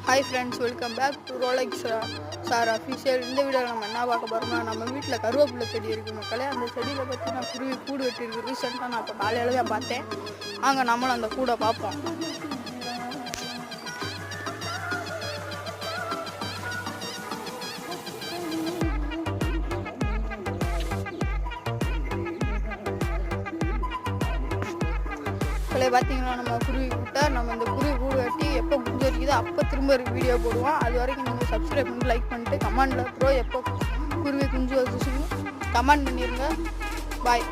Hi friends, welcome back to Rolex sir official. இந்த வீடியோவில் நம்ம என்ன பார்க்க போகிறோம்னா, நம்ம வீட்டில் கருவேப்பிலை செடி இருக்குது மக்களே. அந்த செடியில் பற்றி நான் குருவி கூடு வெட்டிருக்கு. ரீசெண்டாக நான் இப்போ காலையில் தான் பார்த்தேன். அங்கே நம்மளும் அந்த கூடை பார்ப்போம். பார்த்தீங்கன்னா நம்ம குருவி கூட்டை நம்ம இந்த குருவி கூடு வெட்டி எப்போ குஞ்சு வரைக்குதோ அப்போ திரும்ப வீடியோ போடுவோம். அது வரைக்கும் நீங்கள் சப்ஸ்கிரைப் பண்ணி லைக் பண்ணிட்டு கமெண்டில் எப்போ குருவி குஞ்சு வச்சு கமெண்ட் பண்ணிடுங்க. பாய்.